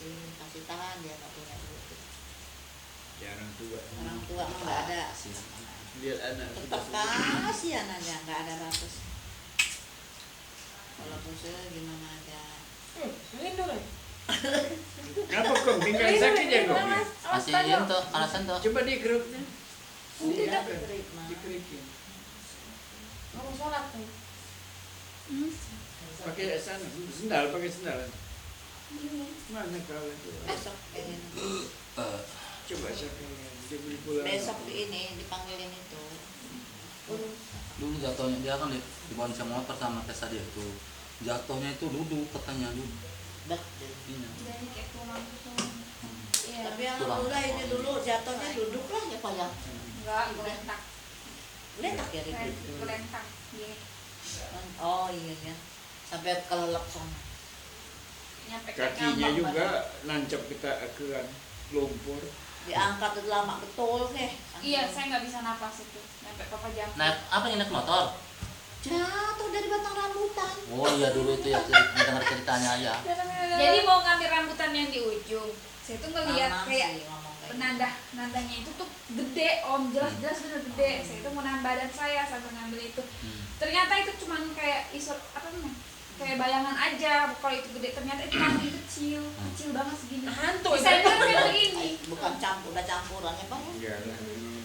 kasih tahan dia nggak punya duit. Ya orang tua. Orang tua mah nggak ada. Lihat anak Tetap kasih anaknya nggak ada ratus. Walaupun gimana aja. Ini dulu. Kenapa kok tinggal sakit ya kok? Masih itu alasan tuh. Coba di grupnya. Tidak Dikerikin. Mau sholat nih. Pakai sendal, pakai sendal. Mana kau itu? besok ini. Coba siapa yang dia beli pulang. Besok ini dipanggilin itu. Dulu jatuhnya dia kan dibonceng motor sama Tessa dia itu. Jatuhnya itu duduk katanya duduk. Iya. Jadi kayak tulang gitu. Iya. Tapi alhamdulillah ini dulu jatuhnya duduk lah ya Pak ya. Enggak, gelentak. Letak ya Ribet. Gelentak. Iya. Oh iya ya. Sampai kelelep sana. Nyampe ke Kakinya ngambang, juga nancap kita ke lumpur. Diangkat itu lama betul deh. Iya, saya nggak bisa napas itu. Sampai papa jam. Naik apa yang naik motor? Jatuh dari batang rambutan. Oh iya dulu itu ya dengar ceritanya ya. Jadi mau ngambil rambutan yang di ujung. Saya tuh ngeliat Mama kayak sih ngomong kayak nandanya itu tuh gede om, jelas-jelas bener gede. Saya itu mau nahan badan saya sambil ngambil itu. Ternyata itu cuman kayak apa namanya? Kayak bayangan aja. Kalau itu gede ternyata itu masih kecil, kecil banget segini. Hantu Bisa bilang kayak begini. bukan campur, udah campurannya Bang. Enggak lah.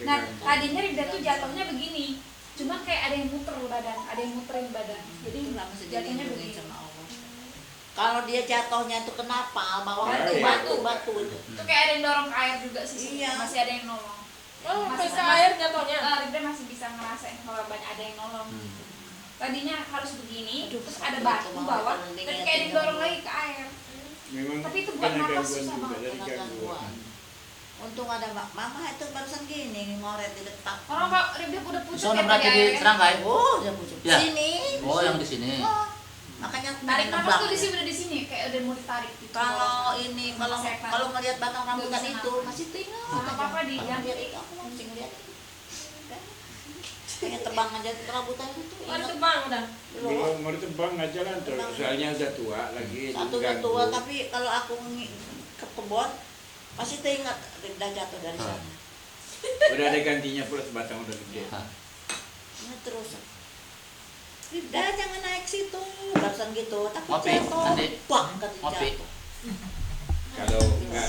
Nah tadinya Rida tuh jatuhnya begini. Cuman kayak ada yang muter badan, ada yang muterin badan. Jadi Itulah mesti jatuhnya dilindungi begini. sama Allah. Kalau dia jatuhnya itu kenapa? Bawah Batu, itu batu itu. Itu kayak ada yang dorong ke air juga sih. Iya. Masih ada yang nolong. Oh, Masih sampai ke air jatuhnya. Rida masih bisa ngerasain kalau banyak ada yang nolong. Tadinya harus begini, Aduh, terus ada itu batu mah bawah, penting dan ya, kayak ada yang tinggal dorong dulu. lagi ke air. Memang Tapi itu buat karena napas gangguan susah juga banget, dari karena gangguan. gangguan. Untung ada mama itu barusan gini ngoret di depan. Orang Pak Rida udah pucuk Soalnya ya berarti tadi di airnya. Serangkai. Oh, dia pucuk. Ya. Sini. Oh yang di sini. Oh, makanya Tarik nembak. nafas tuh di sini udah di sini, kayak udah mau ditarik gitu. Kalau ini Setan. kalau ngelihat batang rambutan Nggak bisa itu nafas. masih tinggal. Sama papa di Kalau yang ngeliat itu aku masih ngeliat. Kayak tebang aja ke rambutan itu. Oh, Ingat tebang udah. Belum mau ditebang aja lah, Tebang. soalnya udah tua lagi. Satu udah ganggu. tua tapi kalau aku ke kebun pasti teringat Rida jatuh dari Ah. sana. Udah ada gantinya pula sebatang udah gede. Hah. Ini terus. Rida jangan naik situ, barusan gitu. Tapi Ngopi, jatuh, nanti. bang kata Ngopi. jatuh. Kalau enggak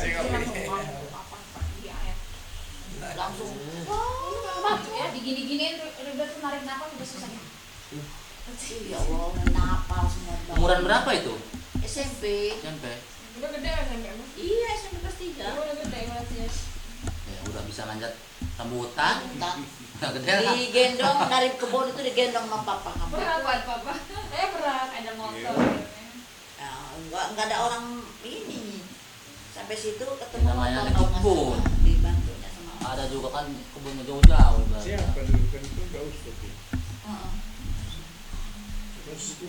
Langsung. Ya digini-giniin Rida tuh narik nafas udah susah. Ya Allah, napal semua. di bawah. Umuran berapa itu? SMP. SMP. Udah gede kan SMP emang? Iya, SMP kelas 3. Oh, udah gede berarti ya. Ya udah bisa manjat rambutan. Entah. Nah, gede lah. Digendong dari kebun itu digendong sama papa sama Berat buat papa. Berat. Ada motor. ya, enggak ada orang ini sampai situ ketemu Namanya motor, lagi kebun. dibantunya sama Ada juga kan kebunnya jauh-jauh. ibaratnya. siapa dulu kan itu enggak usah. Heeh. Terus itu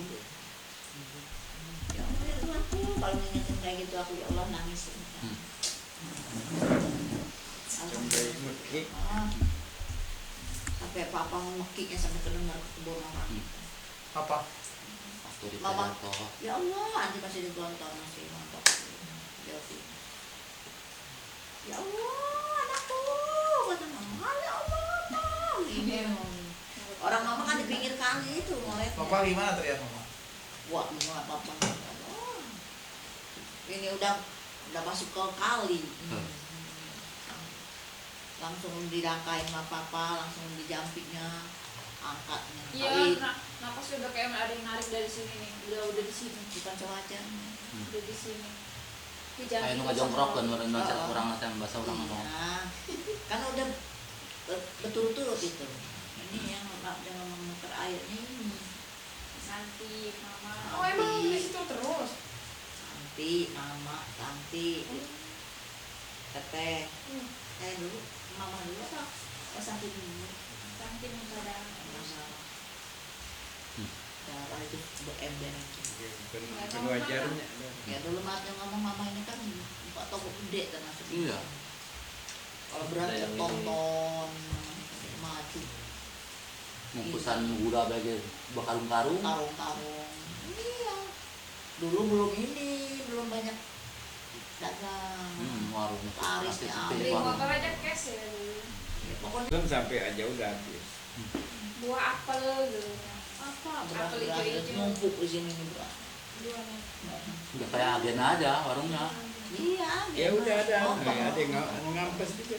Ya Allah, itu aku kalau ngingetin kayak gitu aku ya Allah nangis. sampai mekik. Ah. Sampai papa ngekiknya sampai kedengar ke kebun orang. Apa? Waktu di Mama. jatuh. Ya Allah, nanti masih digontor masih nonton. Ya Allah, anakku, kata mama, ya Allah, ini orang mama kan di pinggir kali itu ngoretnya. Papa gimana teriak mama? Wah, enggak apa-apa. Oh. Ini udah masuk ke kali. Langsung dirangkain sama papa, langsung dijampingnya, angkatnya. Iya, Tapi napas udah kayak ada yang narik dari sini nih. Udah di sini. bukan sengaja. Udah di sini. Kayak nu ngajongkrok kan orang nanti bahasa orang ngomong. Iya. Karena udah betul-betul itu. Ini yang muter air ini. Santi, mama. Oh, emang di situ terus? Santi, mama, Santi, teteh. Dulu, mama dulu apa? Oh, Santi dulu. Santi minta darah. Masalah. Darah itu berember aja. Bukan wajarnya. Ya dulu mas yang ngomong mama ini kan buka toko gede termasuk. Iya. Kalau berat tonton maju. Bungkusan gula bagi berkarung-karung. Karung-karung. Iya. Dulu belum ini, belum banyak dagang. Warung Laris pasti ya. sepi Beli warung. motor aja cash ya dulu. Ya, pokoknya Belum sampai aja udah habis. Buah apel gitu. apa Apel beras hijau-hijau. numpuk di sini nih beras. Dua nih. Udah kayak agen aja warungnya. Iya. Ya udah ada, Oh, ada yang ngampes juga.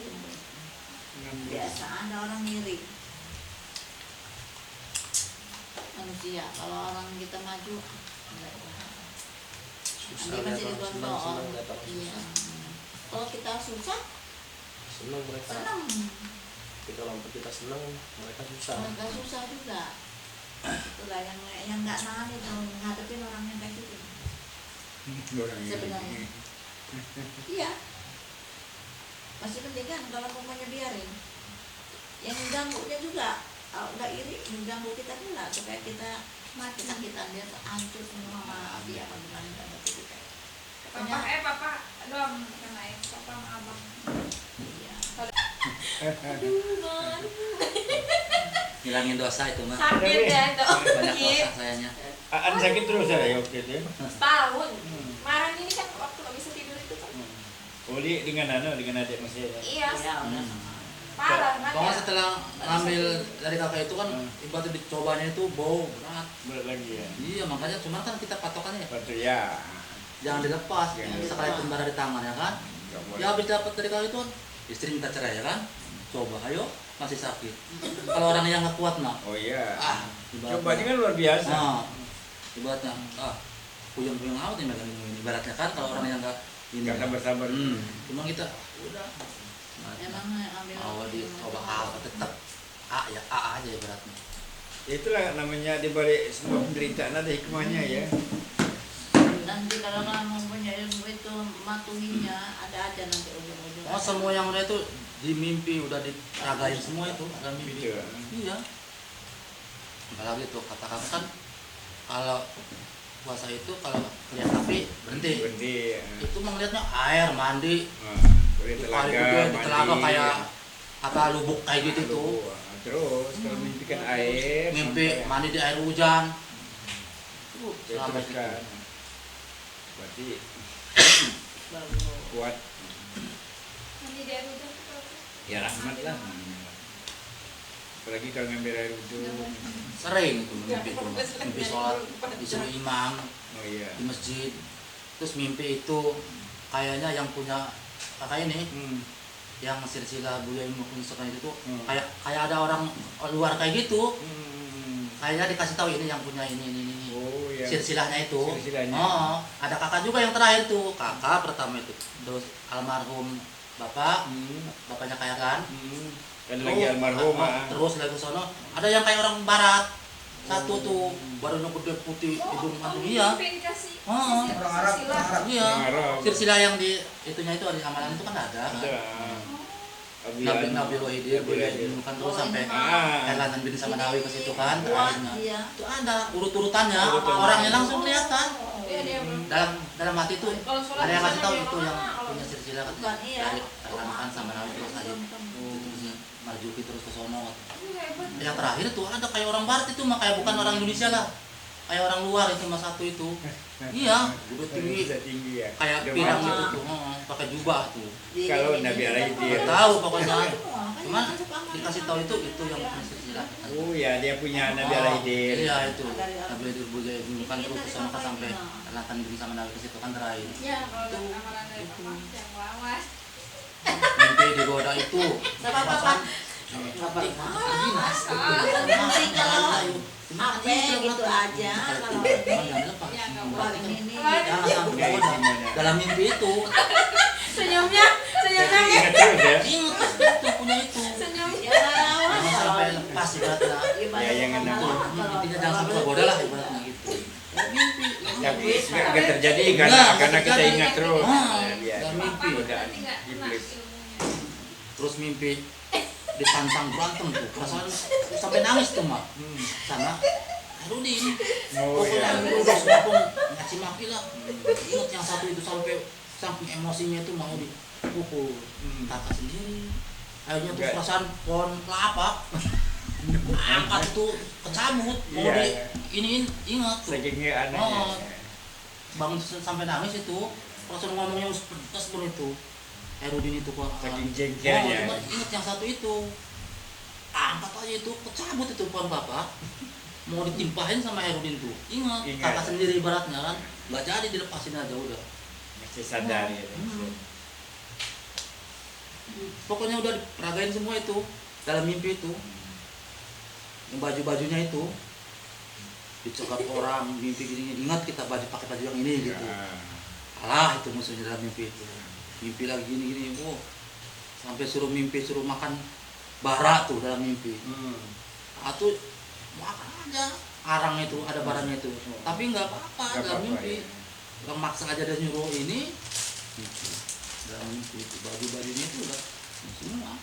Ngampes. biasa ada orang ngiri. Manusia kalau orang kita maju enggak. Susah Dia masih lihat orang digondol. senang lihat orang Iya. susah. Kalau kita susah, Senang mereka. senang. Tapi kalau kita senang mereka susah. Kalau nggak susah juga. Itulah yang nggak nahan itu ngadepin orang yang kayak gitu. Orang ini. Sebenarnya. Iya. Masih penting kan kalau mamanya biarin. Yang ganggunya juga, kalau udah iri, mengganggu kita pula supaya kita mati sakitan dia hancur semua sama dia apa gimana nggak ngerti kita. Pokoknya Papa doang kena ya. Papa sama abang. iya. Hilangin dosa itu mah. Sakit ya itu. Banyak dosa sayanya. An sakit terus ya waktu itu. Setahun. Kemarin ini kan waktu nggak bisa tidur itu kan. Oh, dengan adik masih ada. Iya. Iya, udah Hmm. sama. Parah kan Pokoknya ya. setelah ngambil dari kakak itu kan ibaratnya dicobanya itu bau berat. Berat lagi ya. Iya makanya cuma kan kita patokannya ya. Batu ya. Jangan dilepas. Jangan Sekali dilepas. bara di tangan ya kan. Nggak boleh. Ya habis dapat dari kakak itu kan istri minta cerai ya kan. Coba ayo masih sakit. Kalau orang yang nggak kuat mah. Oh iya. Ibaratnya. Cobanya kan luar biasa. Nah, ibaratnya puyeng-puyeng amat nih megang ini. Ibaratnya kan kalau orang yang nggak ini. Nggak sabar-sabar. Cuma kita udah. Emang ambil Awal di coba apa tetap ya A aja ibaratnya. Itulah namanya di balik semua penderitaan ada hikmahnya ya. nanti kalau kamu punya ilmu itu matuhinya ada aja nanti ujung-ujung. Oh semua yang udah itu di mimpi udah diragain semua itu dalam mimpi. Gitu. Iya. Apalagi tuh kata-kata kan kalau puasa itu kalau lihat api berhenti. Berhenti. Itu melihatnya air mandi. Di Di telaga, telaga kayak apa lubuk kayak gitu tuh. Terus kalau mimpikan air. Mimpi mandi di air hujan. Selama itu. Kan. Berarti Bagus. kuat. Nanti dia hujan tuh kalau Ya rahmat lah. Apalagi kalau ngambil air wudhu. Sering itu mimpi itu mimpi sholat disuruh imam Oh iya. di masjid. Terus mimpi itu kayaknya yang punya kakak ini yang silsilah Buya Ilmu Kunsukan itu tuh kayak ada orang luar kayak gitu. Kayaknya dikasih tahu ini yang punya ini. Oh iya. Silsilahnya itu. Silsilahnya. Oh, ada kakak juga yang terakhir tuh. Kakak pertama itu. Terus almarhum bapak, bapaknya kayak kan. Ada lagi almarhum. Terus lagi ke sono ada yang kayak orang barat. Satu tuh barunya gede putih hidung mantu dia. mimpi dikasih Oh, orang Arab. Iya. Orang Arab. Silsilah yang di itunya itu ada di amalan itu kan ada. Kan? Ada. Nabi Wahidin, kan terus sampai Erlantan bin Samanawi ke situ kan Kuat terakhirnya. dia. Itu ada urut-urutannya, Urut-urutan. orangnya langsung kelihatan. Iya dia belum. Dalam hati itu Kalau sholat ada yang di kasih sana tahu dia itu kemana? yang Kalau punya silsilah kan Bukan, iya. dari Erlantan Samanawi terus aja itu terusnya Marjuki terus ke sono. Hebat. Yang terakhir tuh ada kayak orang barat itu mah kayak bukan orang Indonesia lah. Kayak orang luar itu mas satu itu. Iya, udah tinggi Bisa tinggi ya. kayak Udah pirang maju. itu tuh, pakai jubah tuh. Kalau Nabi Alaihi Nggak dia. tahu pokoknya. Kan Cuman dikasih tahu itu yang punya silsilah. Oh ya dia punya Nabi Alaihi. Iya itu. Nabi Alaihi Buya Ilmu kan terus ke sono kan sampai Erlantan bin Samanawi ke situ kan terakhir. Ya kalau dari amalan dari papa yang lama. Mimpi digoda itu. Sama papa. Papa. Nanti kalau apa gitu aja kalau paling ini Jangan sampai digoda. Dalam mimpi itu. Senyumnya Ingat terus ya. Ingat itu punya itu. senyumnya. ya Jangan sampai lepas ibaratnya. Ya, yang enak. Intinya jangan sampai tergoda lah ibaratnya gitu. Mimpi. Tapi nggak terjadi karena kita ingat terus. Ya, Dan mimpi. godaan Nanti nggak kena iblis. ilmunya. Terus mimpi ditantang berantem tuh. Perasaan sampai nangis tuh mak. Sama Rudin. Oh Pokoknya ya. udah semakin ngaci maki lah. Ingat yang satu itu sampai emosinya itu mau dipukul kakak sendiri. Akhirnya tuh Enggak. perasaan pohon kelapa angkat itu kecabut mau Iya, di iya. iniin ingat tuh. Saking anehnya. Oh. Bangun sampai nangis itu Rasul ngomongnya pedas pun itu. Herudin itu kok. Saking jengkelnya. Cuma ingat yang satu itu. Angkat aja itu, kecabut itu pohon papa. Mau ditimpahin sama Herudin tuh. Ingat, Ingat. kakak sendiri ibaratnya kan. Nggak jadi dilepasin aja udah. Masih sadar ya. Pokoknya udah diperagain semua itu dalam mimpi itu. Yang baju-bajunya itu dicekap orang mimpi gini, ingat kita pakai baju yang ini gitu. Alah itu musuhnya dalam mimpi itu. Mimpi lagi gini, oh sampai suruh makan bara tuh dalam mimpi. Atau makan aja arang itu, ada barangnya itu. Tapi nggak apa-apa dalam mimpi. Yang maksa aja dan nyuruh ini gitu. Dalam mimpi itu baju-bajunya itu udah semua.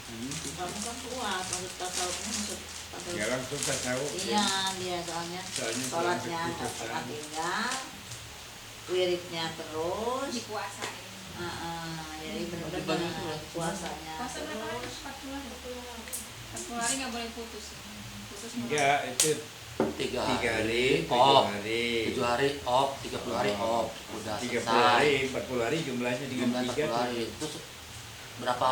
Kamu kan kuat, maksud tasawufnya maksud tasawuf. Ya langsung tasawuf. Iya, dia soalnya Soalnya sholatnya sholat nggak pernah keputusan. tinggal, wiridnya terus. Dikuasain. Jadi Bagi-bagi itu benar-benar lah. puasanya Puasa berapa hari? terus. 40 hari. 40 hari nggak boleh putus. Putus Enggak, itu 3 3 hari, hari 7 off, hari. 7 hari off, 30 hari off, udah 30 selesai. hari, 40 hari jumlahnya dengan Jumlah 3 40 hari. Terus berapa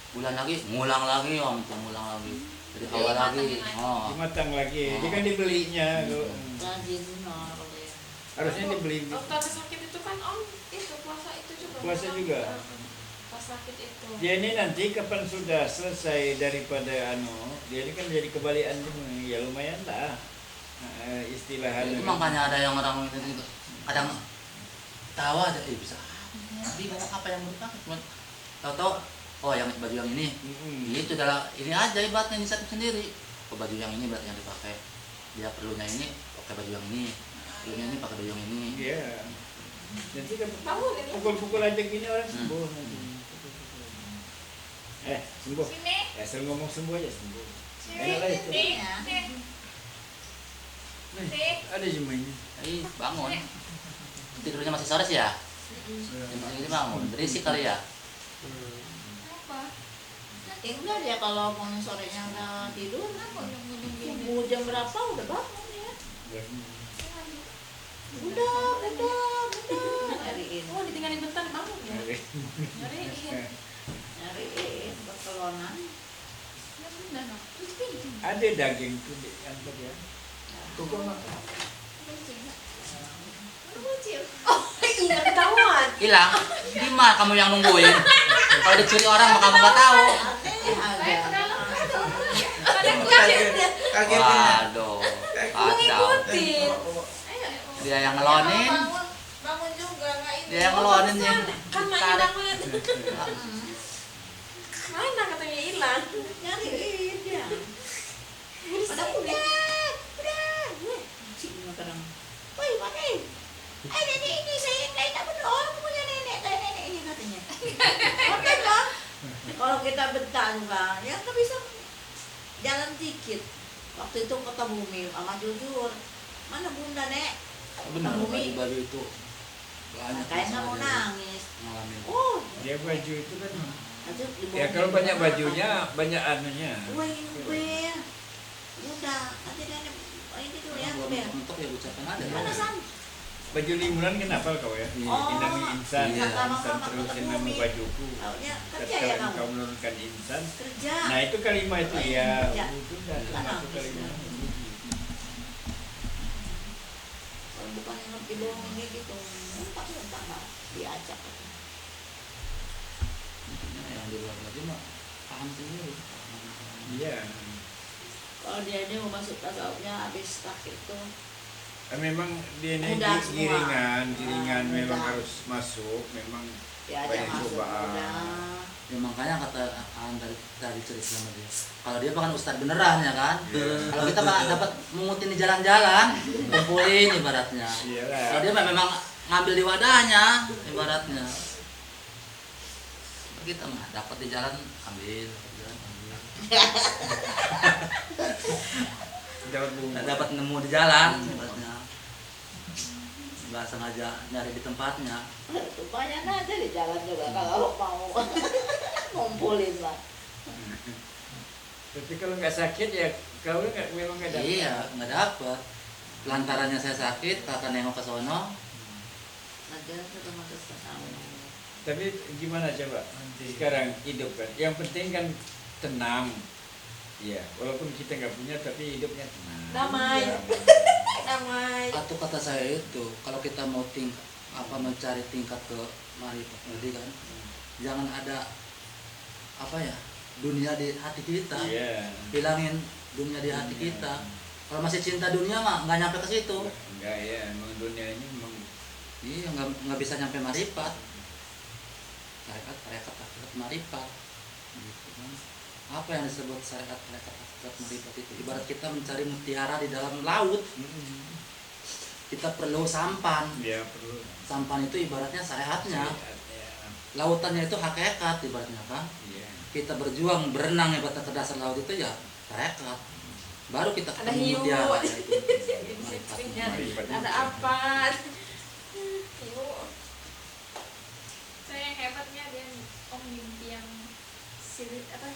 bulan lagi? Ngulang lagi om, tuh ngulang lagi. Dari awal lagi. Oh. dimatang lagi. Dia kan dibelinya. Rajin benar kalau ya. Harusnya dibeli. Waktu habis sakit itu kan om itu puasa itu juga. Puasa juga. Pas sakit itu. Dia ini nanti kapan sudah selesai daripada dia ini kan jadi kebalikan juga. Ya lumayan lah. Istilahnya. Itu makanya ada yang orang itu kadang tahu aja bisa. Tapi ngomong apa yang mau dipakai? Cuma tahu-tahu oh yang baju yang ini. Itu adalah ini aja ibaratnya inisiatif sendiri. Oh, baju yang ini berarti yang dipakai. Dia perlunya ini pakai baju yang ini. Perlunya ini pakai baju yang ini. Iya. Nanti kan Bangun ini. pukul-pukul aja gini orang sembuh nanti. Sembuh. Sini. Asal ngomong sembuh aja sembuh. Sini. Enak lah itu. Sini. Ya. Sini. Ada cuma ini. Bangun. Tidurnya masih sore sih ya? Jam segini bangun. Berisik kali ya? Apa? Enggak dia kalau mau sorenya udah tidur, Gunung-gunung gini. subuh jam berapa udah bangun ya. Udah, nyariin, Oh ditinggalin bentar bangun ya. Nyariin. nyariin perkelonan. Ya benar no. Terus kencing. Ada daging tuh di kantor ya. Kuku makan. Kencing. Oh iya ketahuan. Hilang. Gimana kamu yang nungguin? Kalau dicuri orang maka kamu nggak tahu. Saya ke dalam. Ada Kaget. Waduh. Kacau. Ikutin. Dia yang ngelonin. Bangun juga nggak ini. Dia yang ngelonin yang Kan main tarik. banget. Mana katanya hilang. Nyariin dia. Pada udah. Cik sekarang. Woi, pakai. Nenek ini saya tak berdoa punya nenek kayak nenek ini katanya. Oke dong. Kalau kita bentak juga, ya nggak bisa jalan dikit. Waktu itu kota Bumi sama jujur. Mana bunda nek? Benar baju itu banyak Kayaknya mau masalah nangis. ngalamin. Oh, Dia baju itu kan. aja Ya kalau banyak bajunya, banyak anunya. Gue ini gue. Udah, nanti nenek ini dulu ya, Belum gue. untuk ya ucapan ada. Mana Sam? Baju limuran kenapa kau ya? Oh. Inami insan, Iya. insan terusin nama bajuku. Taunya kerja ya Sekarang kamu? kau menurunkan insan. Kerja. Nah itu kalimat itu ya. Kerja. Itu dah termasuk kalimat. Kalau bukan yang ngerti bohong kayak gitu, entah nggak diajak. Yang di luar lagi mah paham sendiri. Iya. Kalau dia mau masuk tasawufnya habis sakit tuh. Memang dia ini Udah semua. giringan Ah, memang udah. harus masuk, memang Diajak banyak masuk cobaan. udah. Ya makanya kata dari cerita sama dia. Kalau dia bahkan ustadz beneran ya kan. Iya. Kalau kita mah dapat mengutin di jalan-jalan, kumpulin ibaratnya. Iyalah. Kalau dia mah memang ngambil di wadahnya ibaratnya. Kita mah dapat di jalan ambil, dapat di jalan ambil. Dapat bunga. Nggak dapat nemu di jalan ibaratnya. Nggak sengaja nyari di tempatnya. Banyak aja di jalan juga kalau mau ngumpulin lah. Tapi kalau nggak sakit ya kau nggak memang nggak dapat. Iya, nggak dapat. Lantarannya saya sakit, kakak nengok ke sono. Negara otomatis tahu. Tapi gimana coba sekarang hidup kan? Yang penting kan tenang. Ya, walaupun kita nggak punya tapi hidupnya tenang. Damai. Damai. Damai. Atau kata saya itu, kalau kita mau mencari tingkat ke marifat tadi kan, jangan ada apa ya, dunia di hati kita. Iya. Hilangin dunia di hati kita. Kalau masih cinta dunia mah nggak nyampe ke situ. Enggak ya, emang dunia ini memang Iya, nggak bisa nyampe marifat. Syariat marifat. Gitu kan. Apa yang disebut syariat marifat itu? Ibarat kita mencari mutiara di dalam laut. Kita perlu sampan. ya perlu. Sampan itu ibaratnya syariatnya. Ya. Lautannya itu hakikat ibaratnya kan. Iya. Kita berjuang berenang ibaratnya ke dasar laut itu ya syariat. Baru kita Ada ketemu hiu. mutiara. Sipnya. Marifatnya. Ada apa? Hiu. Saya yang hebatnya dia om mimpi yang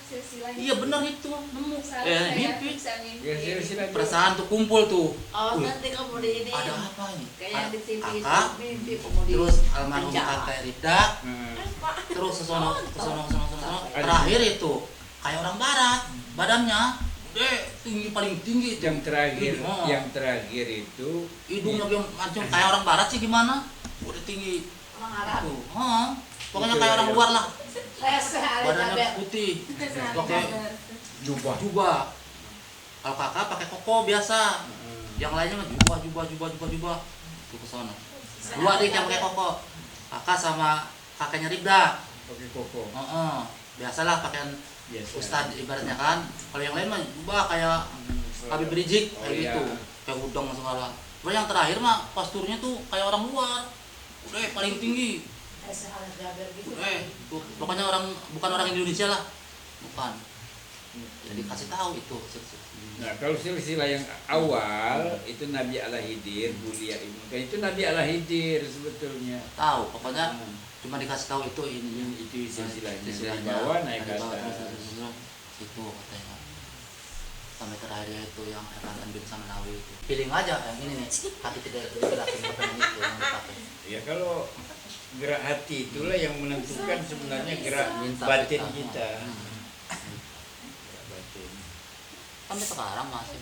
silsilah Iya benar itu nemu. saya Mimpi. bisa mimpi Ya silsilah itu. Perasaan tuh kumpul tuh. Oh, Wih, nanti kamu di ini. ada apa ini? Kayak di TV itu Kakak, mimpi kemudian. terus almarhum kakak Rida, Nah, terus kesono. Terakhir itu kayak orang barat, badannya gede, tinggi paling tinggi. yang terakhir, Oh. yang terakhir itu Hidungnya yang macam kayak orang barat sih gimana? Udah tinggi. Orang Arab. Tuh, pokoknya Itu kayak orang ya. luar lah. Rese ada Badannya cabai. putih, Sehari pakai kabar. jubah. jubah. Kalau kakak pakai koko biasa. Yang lainnya mah jubah. Tuh ke sana. Dua dik yang pakai koko. Kakak sama kakaknya Rida. Pakai koko. Biasalah pakaian Biasa. ustad ibaratnya kan. Kalau yang lain mah jubah kayak Habib Rizik Oh, kayak iya. gitu. Kayak udang segala. Cuma yang terakhir mah posturnya tuh kayak orang luar. Udah paling tinggi. Rese ada cabai gitu. Tuh, pokoknya bukan orang Indonesia lah. Bukan. Jadi kasih tahu itu. Nah, kalau silsilah yang awal itu Nabi Al-Hidir, Bulia Ibnu. Kan itu Nabi Al-Hidir sebetulnya. Tahu, pokoknya Hmm. cuma dikasih tahu itu ini Itu silsilahnya. silsilahnya. Dari bawah naik ke Dari bawah, atas. itu katanya. Sampai terakhir itu yang Erkan bin Samnawi itu. Feeling aja yang ini nih. Hati tidak bergerak apa yang itu yang dipakai. Ya kalau gerak hati itulah yang menentukan sebenarnya gerak Minta batin kita. kita. Gerak batin. Sampai sekarang masih.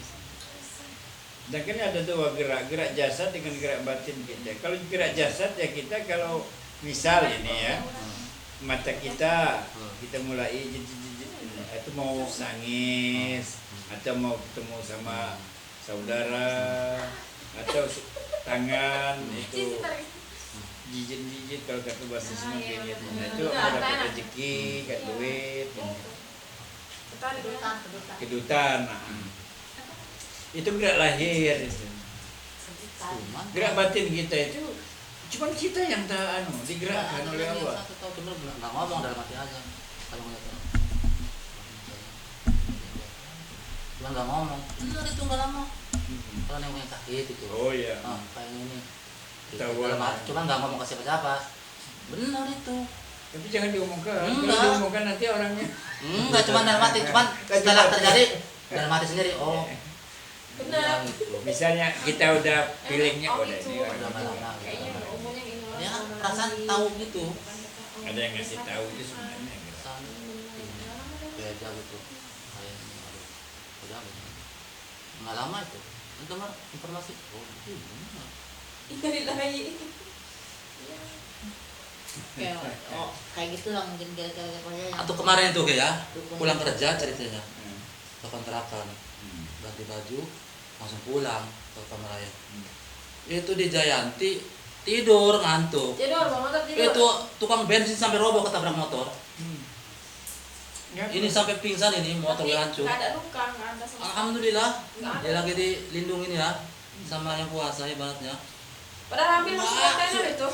Dan kan ada dua gerak jasad dengan gerak batin kita. Kalau gerak jasad ya kita kalau misal ini ya mata kita mulai itu mau nangis atau mau ketemu sama saudara atau tangan itu jijit kalau kata bahasa Sunda kayak gitu. Nah, itu mau dapat rezeki, dapat duit, kedutan. Nah, itu gerak lahir itu. Gerak batin kita itu cuman kita yang tak digerakkan oleh Allah. Satu tahu bener nggak ngomong dalam hati aja kalau ngeliat orang. Cuma nggak ngomong. Bener itu nggak lama. Kalau nengok yang sakit itu. Oh iya. Kayak ini. Ketahuan. Cuma nggak ngomong ke siapa-siapa. Bener itu. Tapi jangan diomongkan. Enggak. Kalau diomongkan nanti orangnya Enggak cuma dalam hati, cuman setelah terjadi dalam hati sendiri. Oh, Benar. gitu. misalnya kita udah feelingnya Oh, udah itu. ini Udah malam. Kayaknya umumnya ini orang. Ya perasaan tahu gitu. ada yang ngasih tahu itu sebenarnya. Perasaan beda gitu. Kayaknya aduh, udah gitu. Nggak lama itu. Dengar informasi. Oh, benar. Ilahi. Kayak gitu lah mungkin kira-kira yang Atau kemarin tuh ya, pulang kerja ceritanya Hmm. ke kontrakan, Hmm. ganti baju, langsung pulang ke Kamaraya. Hmm. Itu di Jayanti tidur ngantuk. Tidur, mama tetap tidur. Itu tukang bensin sampai roboh ketabrak motor. Ya, Ini sampai pingsan ini motor Tapi hancur. nggak ada luka, nggak ada sama. Alhamdulillah Nggak ada. dia lagi dilindungin ya sama yang kuasa ibaratnya. Padahal hampir masuk kontainer itu.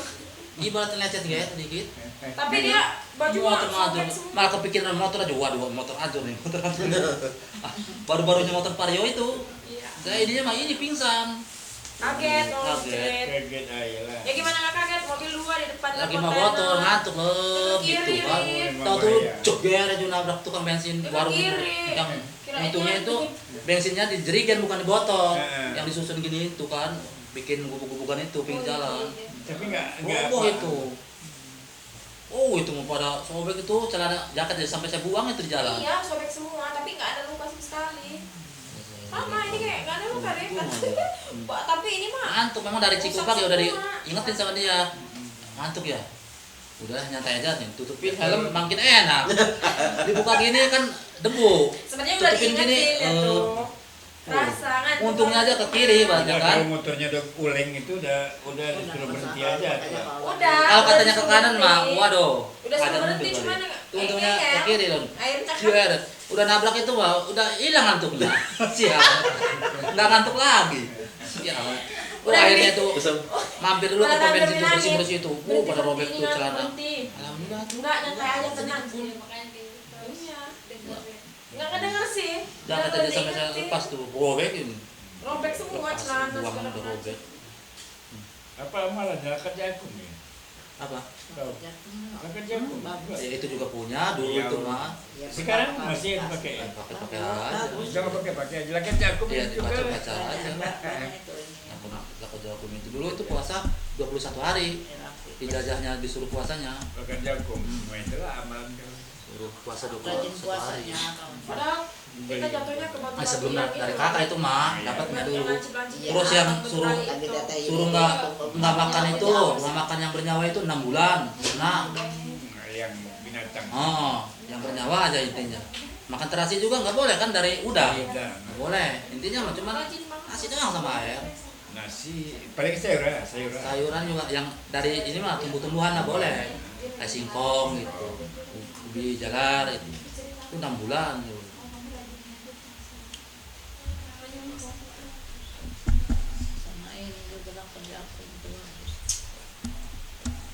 Ibaratnya lecet ya sedikit. Tapi dia baju motor mah ngajur, sobek semua. malah kepikiran motor aja, waduh motor ajur nih, motor ajur. Baru-barunya motor Vario itu, Iya. saya dia mah ini pingsan. Kaget, Kaget. kaget aja lah. Ya gimana nggak kaget? Mobil dua di depan Lagi ada mau kontainer. motor ngantuk loh Ke kiri, gitu kan. Rin. Tahu tuh jeger aja nabrak tukang bensin Ke warung kiri. yang Kira untungnya itu bensinnya di jerigen bukan di botol, Heeh. yang disusun gini itu kan bikin gubuk-gubukan itu pinggir jalan. Tapi nggak Oh itu. Oh itu mau pada sobek itu celana jaket jadi sampai saya buang itu di jalan. Iya, sobek semua, tapi nggak ada luka sama sekali. Sama ini kayak nggak ada luka deh. Wah, tapi ini mah Ngantuk memang dari Cikupa ya udah diingetin sama dia. Ngantuk ya. Udah nyantai aja nih, tutupin helm makin enak. Dibuka gini kan debu. sebenarnya udah Tutupin gini, diingetin ya tuh. Rasa kan. untungnya aja ke kiri banyak Nah, kan. kalau motornya udah uleng itu udah disuruh berhenti aja tuh. Udah. Kalau katanya ke disuruh kanan mah, berhenti. waduh. Udah suruh ada berhenti mobil cuman kali. Untungnya ke kiri dong. Air cakap. Cier, udah nabrak itu mah, udah hilang ngantuknya. Sial. Nggak ngantuk lagi. Sial. Udah Akhirnya ini. tuh mampir dulu ke Malah pom bensin bilangin, bersih-bersih itu. berhenti, Pada robek berhenti, tuh celana. berhenti. Alhamdulillah tuh. Enggak, nyantai aja tenang. Iya. Enggak kedenger sih. Jangan Udah tadi sampai saya diingetin. lepas tuh robek ini. Robek semua celana Buang segala udah macam. robek. Apa malah jalan kerja aku nih? Apa? Tahu? Jalan kerja aku. Ya itu juga punya dulu Iya, itu mah. Sekarang masih pakai. Pakai aja. Jangan pakai jalan kerja aku Iya, juga. dibaca-baca aja. Aku jawab itu dulu itu puasa 21 hari. Ijazahnya disuruh puasanya. Pakai jagung. Nah, itulah amalan kan. Suruh puasa 21 Rajin hari. puasanya. Padahal kita jatuhnya ke batu Sebelum dari kakak itu mah dapatnya dulu. Iya, Terus yang suruh nggak makan itu, nggak makan yang bernyawa itu 6 bulan. Nah, Yang binatang. oh, yang bernyawa aja intinya. Makan terasi juga nggak boleh kan dari udang. Udang. Nggak boleh. Intinya mah cuma nasi doang sama air. Nasi paling sayuran. Sayuran juga yang dari ini mah tumbuh-tumbuhan nggak boleh. Kayak singkong gitu, ubi jalar itu 6 bulan. Gitu. Sama ini dia bilang kerja aku itu.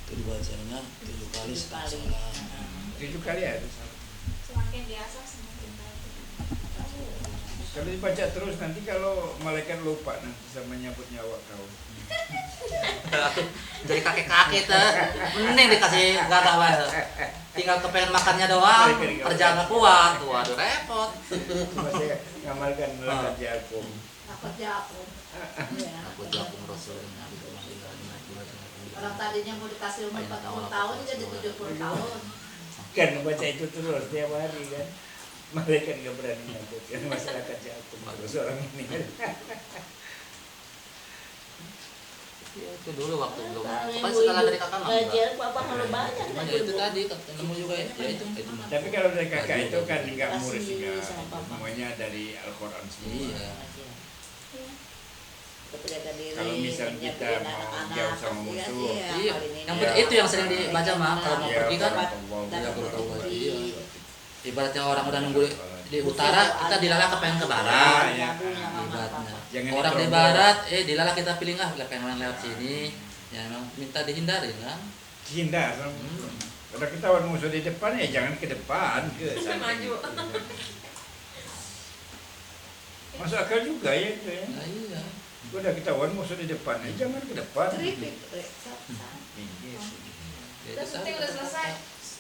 Itu dibacanya 7 kali Tujuh kali. sekali. 7 kali ya. Semakin biasa semakin baik. Kalau dibaca terus nanti kalau malaikat lupa nanti sama nyabut nyawa kau. Jadi kakek-kakek tuh, mending dikasih gak wae. Tinggal kepengen makannya doang, kerjaan nggak kuat, waduh repot. Masih ngamalkan malaikat jagung. Takut aku. Iya. Aku jagung rasul. Orang tadinya mau dikasih umur 40 tahun jadi 70 tahun. Kan baca itu terus tiap hari kan. Malaikat nggak berani nyabut kan masyarakat jagung. Terus orang ini. Ya, itu dulu waktu belum. Kalau Pokoknya ibu-ibu setelah dari kakak mah enggak. gajian papa kalau banyak Cuma kan ya itu ibu. tadi ketemu juga ya, ya itu mah. Tapi kalau dari kakak itu kan nggak Kasih murid juga. sama papa. Semuanya dari Al-Quran semua. Iya. Kepada diri, Kalau misal kita nyiapin mau anak-anak, jauh sama pasti kan musuh. iya, Iya. paling ini. Yang Iya. itu yang sering dibaca mah kalau mau Iya, pergi kan. Dan Iya, pergi. kalau iya. Ibaratnya orang udah nunggu di utara, kita dilalah kepengen ke barat. Iya. Ibaratnya. Jangan Orang di diteroboh. barat, dilalah kita pilih pengen lewat sini. Ya memang minta dihindari kan. Hindar. Kalau ketahuan musuh di depan ya jangan ke depan ke sana. Maju. Masuk akal juga ya itu ya. Nah, iya. Udah ketahuan musuh di depan ya jangan ke depan. Keripik, Iya. Ya, Udah itu penting sama. udah selesai.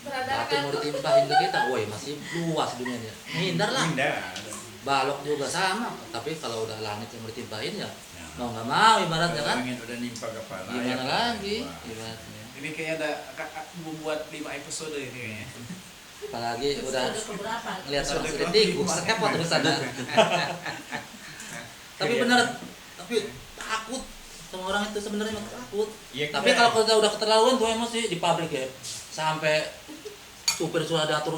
Berada Batu kan. mau ditimpahin ke kita, woi masih luas dunianya. Hindar lah. Hindar. Balok juga sama, tapi kalau udah langit yang mau ditimpahin ya mau nggak mau ibaratnya kan. Angin udah nimpa kepala. Gimana ya. lagi Wah. ibaratnya. Ini kayaknya ada kakak membuat 5 episode ini kayaknya. Apalagi udah keberapa? ngelihat orang sudah tikus, repot urusannya. Tapi bener, tapi takut sama orang itu sebenarnya mah takut. Ya, Tapi kita- kalau kita udah keterlaluan tuh emosi di pabrik ya, sampai supir sudah diatur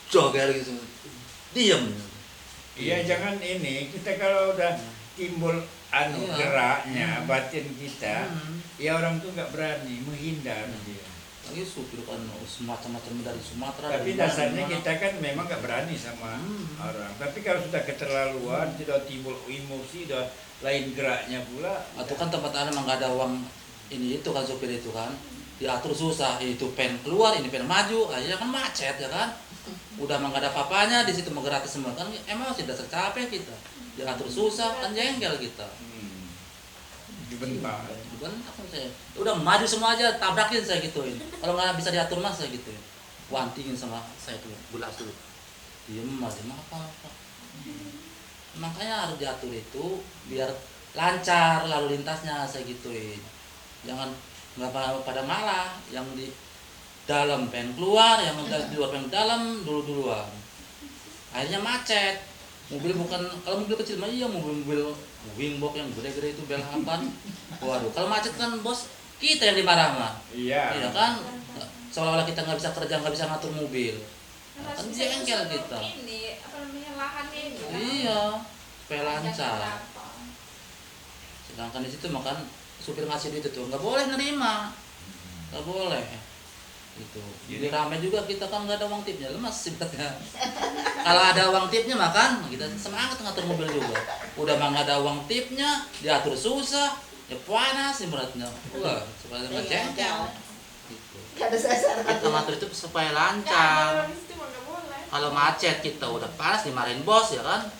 joger gitu, diem. Iya jangan ini kita kalau udah timbul Iya. geraknya batin kita, Hmm. ya orang tuh nggak berani menghindar Hmm. dia. Lagi supir kan semacam-macam dari Sumatera. Tapi dari mana, dasarnya mana. kita kan memang nggak berani sama Hmm. orang. Tapi kalau sudah keterlaluan, tidak timbul emosi, sudah lain geraknya pula. Atau kan tempat ada emang gak ada uang ini itu kan supir itu kan diatur susah, itu pengen keluar ini pengen maju, akhirnya kan macet ya kan. Udah emang gak ada apa-apanya di situ mau gratis semua kan emosi dasar capek kita. Diatur susah kan jengkel kita. Dibentak. Dibentak kan saya. Udah maju semua aja tabrakin saya gituin. Kalau nggak bisa diatur mas saya gituin. Wantingin sama saya tuh bulas tuh. Diem aja mah apa-apa. Makanya harus diatur itu biar lancar lalu lintasnya, saya gituin. Jangan nggak pada malah yang di dalam pengen keluar, yang di luar pengen dalam duluan. Akhirnya macet. Mobil bukan, kalau mobil kecil mah iya, mobil wingbox yang gede-gede itu bel 8. Waduh, kalau macet kan bos kita yang dimarah mah. Iya. Iya kan? Seolah-olah kita nggak bisa kerja, nggak bisa ngatur mobil. Harus Kan bisa jengkel usaha kita. ini apa namanya lahannya ini kan. Iya, supaya Panjangnya lancar. berapa. Sedangkan di situ makan supir ngasih duit itu nggak boleh nerima, nggak boleh. Itu. Jadi ramai juga kita kan nggak ada uang tipnya, lemas sebenarnya. Kalau ada uang tipnya makan kita semangat ngatur mobil juga. Udah mah nggak ada uang tipnya, diatur susah, ya panas ibaratnya. Wah, supaya nggak jengkel. Gitu. Ada sasar Kita ngatur itu supaya Nah, lancar. kalau di situ mah nggak boleh. Kalau macet kita udah panas dimarahin bos ya kan,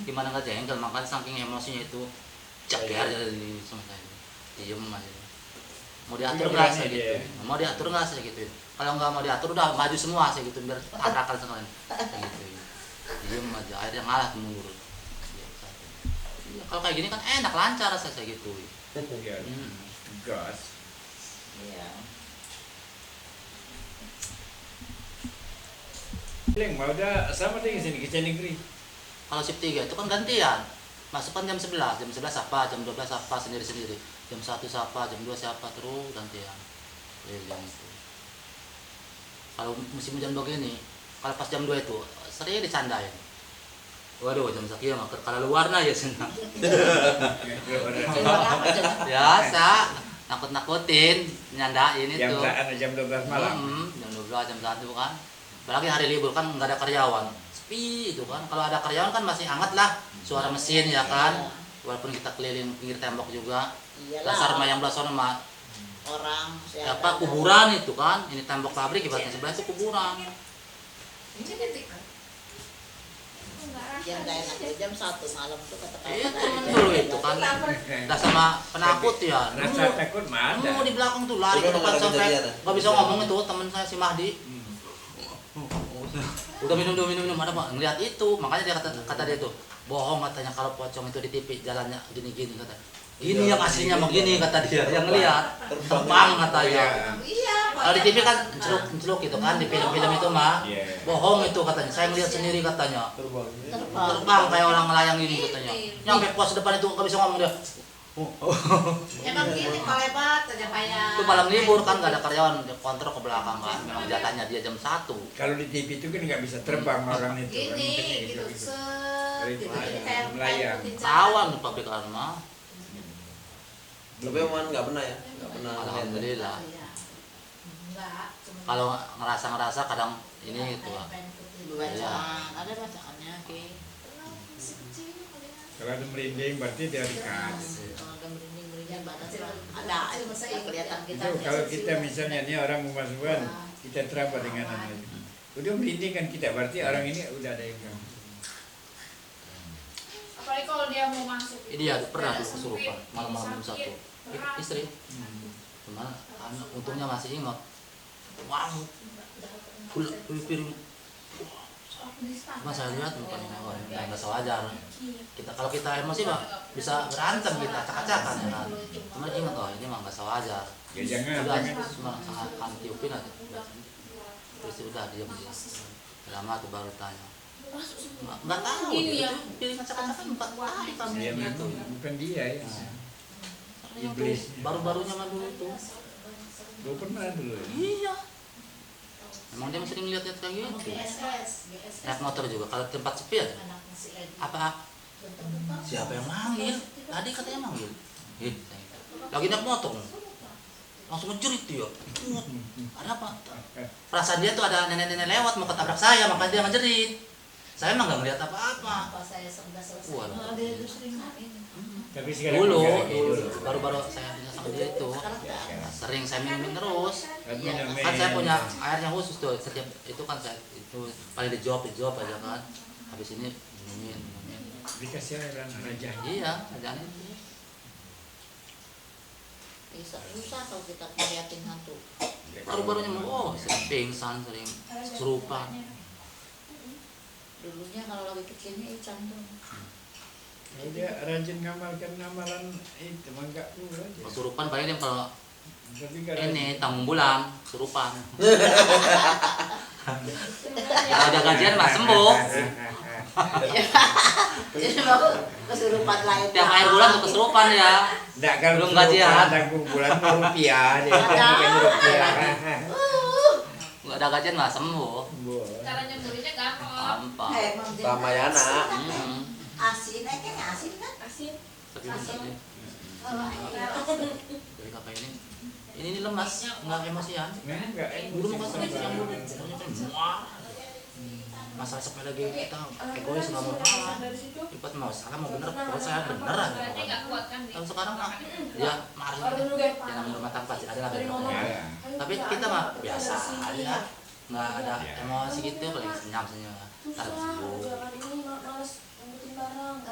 gimana nggak jengkel, makanya saking emosinya itu ceker aja di saya diem aja. Mau diatur nggak saya gitu, mau diatur nggak saya gitu. Kalau nggak mau diatur udah maju semua saya gitu biar tabrakan sekalian gitu. Diem aja, akhirnya ngalah mundur. Iya, kalau kayak gini kan enak lancar saya gitu. Iya. Gas. Iya. Leng, mau udah sama dengan sini kerja negeri. Kalau shift 3 itu kan gantian. Masuk kan jam 11 apa, jam 12 apa sendiri-sendiri. Jam 1 siapa, jam 2 siapa terus gantian. Jam itu. Kalau musim hujan begini, kalau pas jam 2 itu sering dicandain. Waduh, jam sekian mah kalau luar ya senang. Biasa, nakut-nakutin, nyandain itu. Jam 12 malam. Jam 12, jam 1 kan. Apalagi hari libur kan nggak ada karyawan. Sepi itu kan. Kalau ada karyawan kan masih hangat lah suara mesin ya kan. Walaupun kita keliling pinggir tembok juga. Dasar mah yang belah sono mah orang apa kuburan itu kan. Ini tembok pabrik ibaratnya sebelah itu kuburan. Ini detik kan. yang gak enak ya, jam 1 malam tuh kata Iya temen dulu itu kan. Udah sama penakut ya. Rasa takut mah ada. Di belakang tuh lari ke depan sampai nggak bisa ngomong itu temen saya si Mahdi. Udah minum ada pak ngeliat itu, makanya dia kata dia tuh bohong katanya kalau pocong itu di TV jalannya gini kata gini yang aslinya mau gini kata dia yang ngeliat terbang katanya. iya Kalau di TV kan celuk gitu kan di film-film itu mah bohong itu katanya, saya ngeliat sendiri katanya terbang kayak orang melayang gini katanya, nyampe pos depan itu nggak bisa ngomong dia. emang gini malebat aja kayak Itu malam libur kan nggak ada karyawan, dia kontrol ke belakang kan, memang jatahnya dia jam 1. Kalau di TV itu kan nggak bisa terbang orang itu. kan, gini makanya gitu gitu. set gitu Melayang. jadi kayak Melayang. Rawan pabrik mah. Tapi emang nggak pernah ya, nggak pernah. Alhamdulillah. enggak Kalau ngerasa kadang ini gitu lah. bacaan ada bacaannya oke Kalau ada merinding berarti dia dekat. kalau ada merinding badan ada yang kelihatan kita Itu kalau kita misalnya ini orang pemasukan, kita terapa dengan anak itu. Udah merinding kan kita, berarti orang ini udah ada yang ganggu. Apalagi kalau dia mau masuk. Ini dia pernah tuh kesurupan malam-malam jam 1. Istri. Cuman untungnya masih ingat. Wow. Piring. Cuma saya lihat mukanya nggak sewajar. Kalau kita emosi mah bisa berantem kita acak-acakan ya kan. Cuma ingat ini mah nggak sewajar. Ya jangan. Cuma sangat anti-upin aja. Terus udah diam dia. Lama tuh baru tanya. Nggak tahu. Ini ya. Piring acak-acakan bukan kami Ya gitu. bukan dia ya. Iblis. Baru-barunya mah dulu itu. Gue pernah dulu. Ya. Iya. Emang dia sering lihat kayak gitu. Naik motor juga kalau tempat sepi aja. Apa? Siapa yang manggil? Tadi katanya manggil. Lagi naik motor. Langsung ngejerit dia. Ada apa? Perasaan dia tuh ada nenek-nenek lewat mau ketabrak saya, makanya dia ngejerit. Saya emang nggak ngeliat apa-apa. saya sudah selesai Waduh. dia itu sering ini Tapi sekarang Dulu, enggak lagi, baru-baru saya bisa sama dia itu. Sering saya minum terus. Minum, Kan saya punya airnya khusus tuh, setiap itu kan saya itu paling dijawab aja kan. Habis ini minumin. dikasih airan raja. Iya, aja itu. bisa susah kalau kita ngeliatin hantu Baru-barunya sering pingsan, sering kesurupan. Dulunya kalau lagi kecilnya Ican tuh. Kalau dia rajin ngamalkan amalan itu mah enggak pula aja. Kesurupan paling dia kalau Tapi kalau ini tanggung bulan kesurupan. Kalau ada gajian mah sembuh. Jadi mau kesurupan lain. Tiap akhir bulan tuh kesurupan ya. enggak kalau Belum gajian. tanggung bulan rupiah dia Ada. bukan rupiah. Nggak ada gajian mah sembuh. Cara nyemburinnya gampang. Gampang. Emang dia Ramayana. asin kan asin kan? Asin. Tapi bentar Kalau dari kakak ini lemas, nggak emosian. Enggak Dulu mah kan yang dulu muah. Masalah sepele lagi kita egois nggak mau kalah. Dari situ. Cepat mau salah mau bener, pokoknya saya beneran. Berarti nggak kuat kan? Kalau sekarang mah dia marah gitu. Dia namanya rumah tangga pasti ada lah gitu. Ya. Tapi kita mah biasa aja, nggak ada emosi gitu, paling senyum. Ntar sembuh.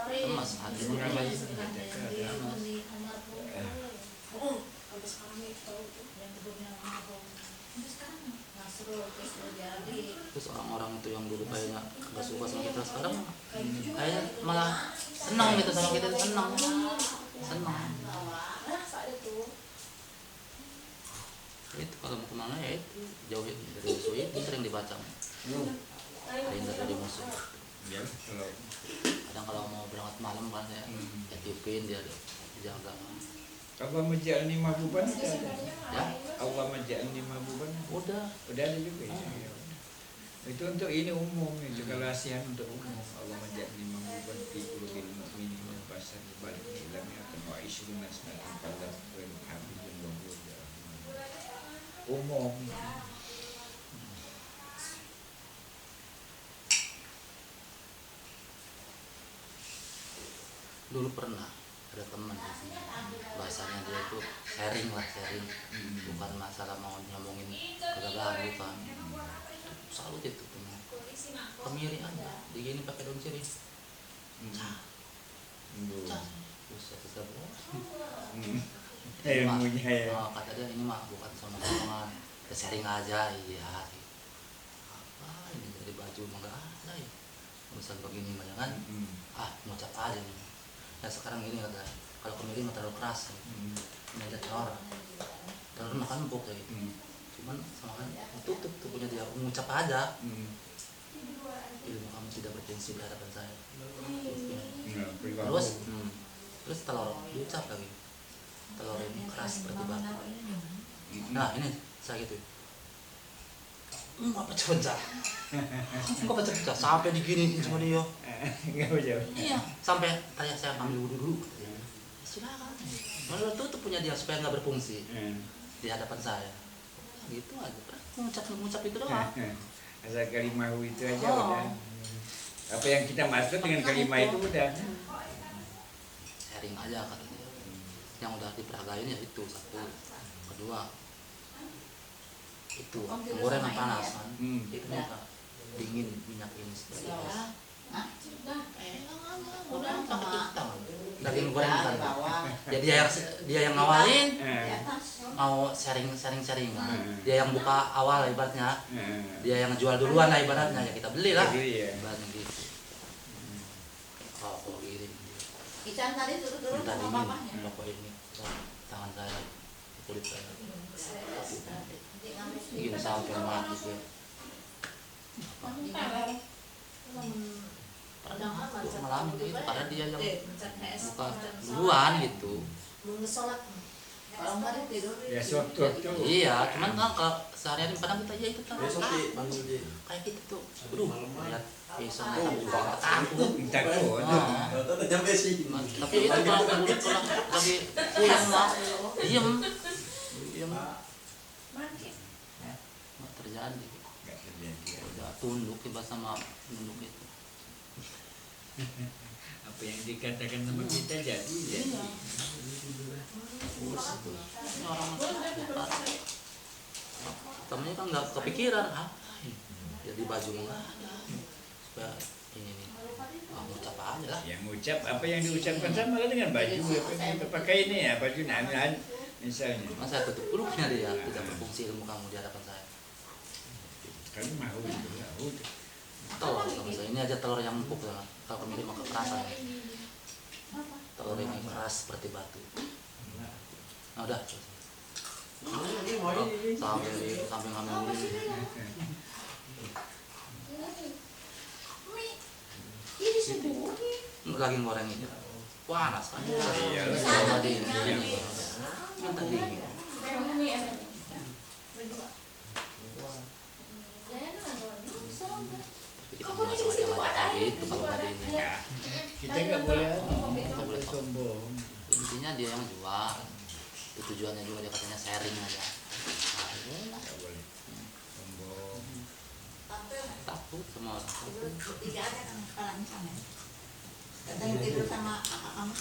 Lemas hati. Terus orang-orang itu yang dulu kayaknya gak suka sama kita sekarang kayaknya malah senang gitu sama kita, senang. Itu kalau mau kemana ya itu jauhin dari musuh itu sering dibaca. Hindar dari musuh. Ya, kalau Kadang kalau mau berangkat malam kan ya, ya tiupin dia dijaga. Allah maja'alni mahbuban Ya, Allah maja'alni mahbuban udah. udah ada juga ya. Itu untuk ini umum itu kalau asihan untuk umum. Allah maja'alni mahbuban fi qulubil mu'minin wal basar balik ilam akan wa ishrun nasnatan qadar wa habibun wa huwa umum. Dulu pernah ada teman di sini, bahasanya dia itu sharing, bukan masalah mau nyambungin kegagalan, bukan. Selalu itu teman kemiri aja digini pakai daun sirih. Buset, kita Ilmunya ya. kata dia ini mah bukan sama omongan, kita sharing aja. Iya, apa ini dari baju mah nggak ada ya urusan begini mah kan. Ngucap aja nih. Ya sekarang ini kata, kalau kemiri mah terlalu keras nih. Ngajak telur makan empuk kayak gitu. Cuman sama kan tutup tuh punya dia, mengucap aja. Ilmu kamu tidak bergengsi di hadapan saya. Terus telur diucap lagi. Telur ini keras seperti batu. Nah ini saya gitu. Enggak pecah-pecah. Sampai diginiin sama dia. Enggak jauh. Iya, sampai tanya saya ambil wudhu dulu. Silakan. Menurut tutup punya dia supaya nggak berfungsi di hadapan saya. Gitu aja. Mengucap itu doang. Asal kalimahu itu aja Oh. udah. Apa yang kita maksud dengan kalimah itu udah. Sharing aja katanya. Yang udah diperagain ya itu satu. Kedua itu gorengan panas kan. Itu juga dingin minyak ini seperti es. udah Pakai sama tangan. Daging goreng kan. Jadi dia yang ngawalin, di atas. mau sharing dia yang buka awal ibaratnya, dia yang jual duluan lah ibaratnya, ya kita beli lah Beli ya. ibaratnya gitu. Kalau gini Ican tadi turun-turun minta sama dingin papanya. rokok ini tangan saya, kulit saya gini sampai mati sih. Ngalamin gitu karena dia yang buka duluan gitu. Kalau nggak dia tidur. Ya suatu tuh. Iya, cuman kan kalau sehari-hari padang kita ya itu kan Besok Ci, panggil Ci. kayak gitu tuh. Aduh, lihat pisang juga takut. Minta tuh. Nah, Tahu nyampe sih. tapi itu kalau lagi puyeng mah diem nggak terjadi. Enggak terjadi. Udah tunduk tiba sama nunduk itu. Apa yang dikatakan sama kita jadi. Ini orang temennya kan nggak kepikiran jadi baju nggak ada supaya ini ngucap aja lah. Yang ngucap apa yang diucapkan sama dengan baju apa yang kita pakai ini ya baju namilan misalnya. Masa tutup hurufnya dia tidak berfungsi ilmu kamu di hadapan saya. Kali mau itu. telur sama saya. Ini aja telur yang empuk ya. Kalau pemilik maka kerasa ya. Telur yang keras seperti batu. Nah udah. Sampai ngambil dulu. Ini sembuh. Daging goreng ini panas kan? Iya. Sama di ini. Minta dingin. Kita punya semacam macam gitu kalau ada ini. Kita nggak boleh Nggak boleh sombong. Intinya dia yang jual. Itu tujuannya juga dia katanya sharing aja. Nah, itu lah. Nggak boleh sombong. Takut sama orang. Tidur tiga ada kan kepalanya sama. Katanya tidur sama kakak kamu.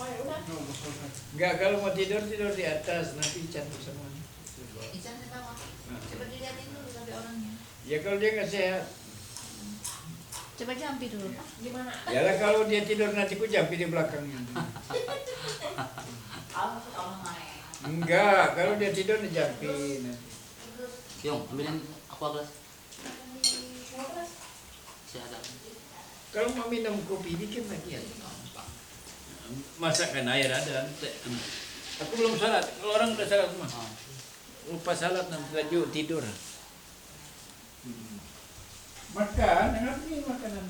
Oh ya udah. Nggak, kalau mau tidur tidur di atas, nanti cantik semuanya. Ican di bawah. Coba dilihatin dulu sampai orangnya. Ya kalau dia nggak sehat, Coba jampi dulu Pak. Gimana? yalah kalau dia tidur nanti ku jampi di belakangnya. Enggak, kalau dia tidur dijampi nanti. Yung, ambilin aku gelas. Si ada. Kalau mau minum kopi bikin lagi ya. Masakkan air ada. Aku belum salat. Kalau orang udah salat semua. Oh. Lupa salat nanti lanjut tidur. Makan, enak nih makanan.